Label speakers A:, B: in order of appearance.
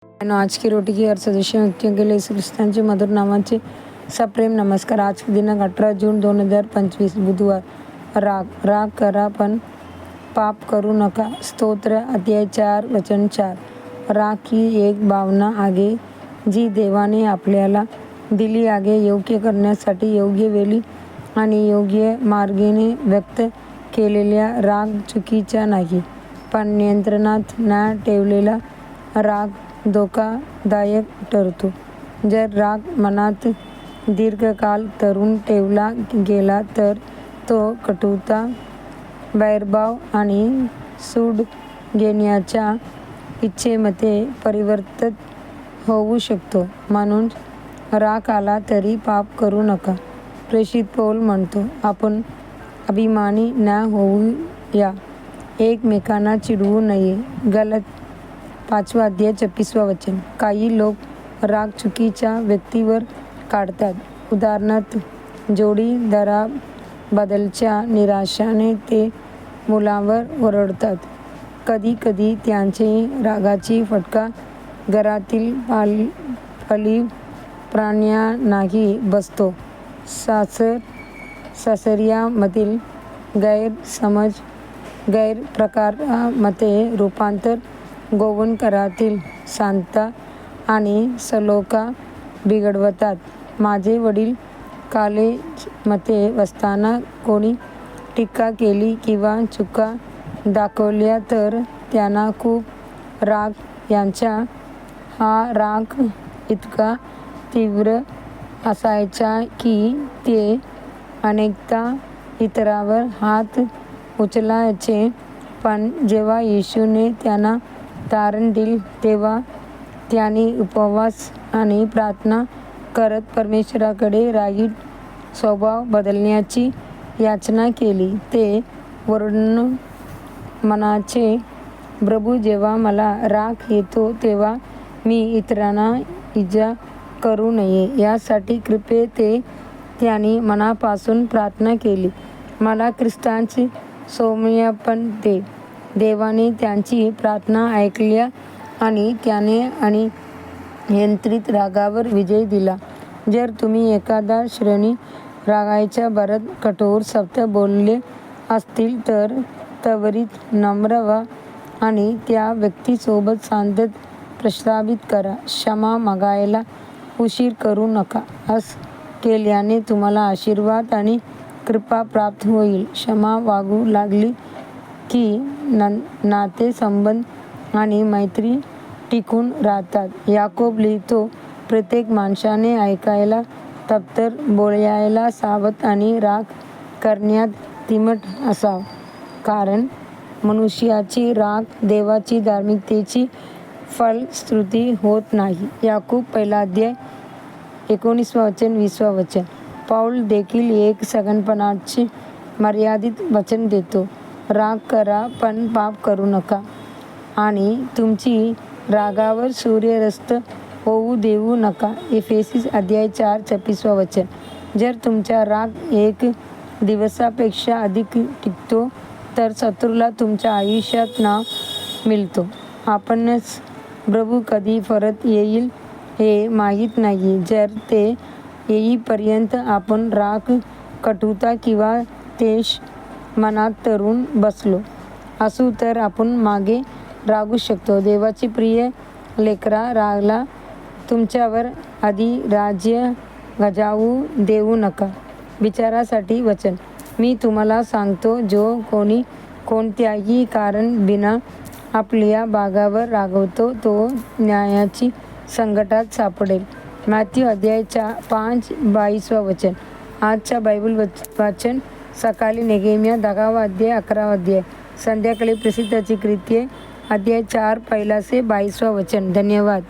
A: आज की रोटी की हर सदस्य व्यक्तियों के लिए यीशु ख्रिस्तांचे मधुर नामाचे सप्रेम नमस्कार। आज की दिनांक 18 जून 2025 बुधवार। राग करा पण पाप करू नका। स्तोत्र अध्याय 4 वचन 4। राग ही एक भावना आहे जी देवाने आपल्याला दिली आहे योग्य करण्यासाठी। योग्य वेळी आणि योग्य मार्गाने व्यक्त केलेल्या राग चुकीचा नाही, पण नियंत्रणात न ठेवलेला राग धोकादायक ठरतो। जर राग मनात दीर्घकाळ धरून ठेवला गेला तर तो कटुता, वैरभाव आणि सूड घेण्याच्या इच्छेमध्ये परिवर्तित होऊ शकतो। म्हणून राग आला तरी पाप करू नका। प्रेषित पौल म्हणतो, आपण अभिमानी न होऊया, एकमेकांना चिडवू नये। गलत 5 अध्याय 26 वचन। काही लोक राग चुकीच्या व्यक्तीवर काढतात, उदाहरणार्थ जोडीदाराबद्दलच्या निराशाने ते मुलांवर ओरडतात। कधी कधी त्यांची रागाची फटका घरातील पाळीव प्राण्यांनाही बसतो। सासर-सासऱ्यांमधील गैरसमज गैरप्रकारामध्ये रूपांतर होऊन घरातील शांतता आणि सलोखा बिघडवतात। माझे वडील कॉलेजमध्ये असताना कोणी टीका केली किंवा चुका दाखवल्या तर त्यांना खूप राग यायचा। हा राग इतका तीव्र असायचा की ते अनेकदा इतरांवर हात उचलायचे। पण जेव्हा येशूने त्यांना तारण दिले तेव्हा त्यांनी उपवास आणि प्रार्थना करत परमेश्वराकडे रागीट स्वभाव बदलण्याची याचना केली। ते ओरडून म्हणायचे, प्रभू, जेव्हा मला राग येतो तेव्हा मी इतरांना इजा करू नये यासाठी कृपया त्यांनी मनापासून प्रार्थना केली। मला ख्रिस्ताचे सौम्यपण दे। देवाने त्यांची प्रार्थना ऐकली आणि त्याने अनियंत्रित रागावर विजय दिला। जर तुम्ही एखाद्या क्षणी रागाच्या भरात कठोर शब्द बोलले असतील तर त्वरित नम्र व्हा आणि त्या व्यक्तीसोबत शांतता प्रस्थापित करा। क्षमा मागायला उशीर करू नका। असं केल्याने तुम्हाला आशीर्वाद आणि कृपा प्राप्त होईल। क्षमा मागू लागली की नातेसंबंध आणि मैत्री टिकून राहतात। याकोब लिहितो, प्रत्येक माणसाने ऐकायला तत्पर, बोलायला सावध आणि राग करण्यात तिटमट असावं, कारण मनुष्याची राग देवाची धार्मिकतेची फलश्रुती होत नाही। याकूब 1 अध्याय 19 वचन 20 वचन। पौल देखील एक संगणपणाचे मर्यादित वचन देतो, राग करा पण पाप करू नका आणि तुमची रागावर सूर्यास्त होऊ देऊ नका। एफेसी अध्याय 4 26 वचन। जर तुमचा राग 1 दिवसापेक्षा अधिक टिकतो तर शत्रूला तुमच्या आयुष्यात नाव मिळतो। आपणास प्रभू कधी परत येईल हे माहीत नाही। जर ते येईपर्यंत आपण राग, कटुता किंवा द्वेष मनात धरून बसलो असू तर आपण मागे राहू शकतो। देवाची प्रिय लेकरा, रागाला तुमच्यावर अधिराज्य गाजवू देऊ नका। विचारासाठी वचन। मी तुम्हाला सांगतो, जो कोणी कोणत्याही कारणाविना आपल्या भावावर रागावतो तो न्यायाची संकटात सापडेल। मॅथ्यू अध्याय 5 22 वचन। आजच्या बायबल वाचन सकाळी नेहेमिया 10 अध्याय 11 अध्याय, संध्याकाळी प्रसिद्धीची कृत्ये अध्याय 4 1 ते 22 वचन। धन्यवाद।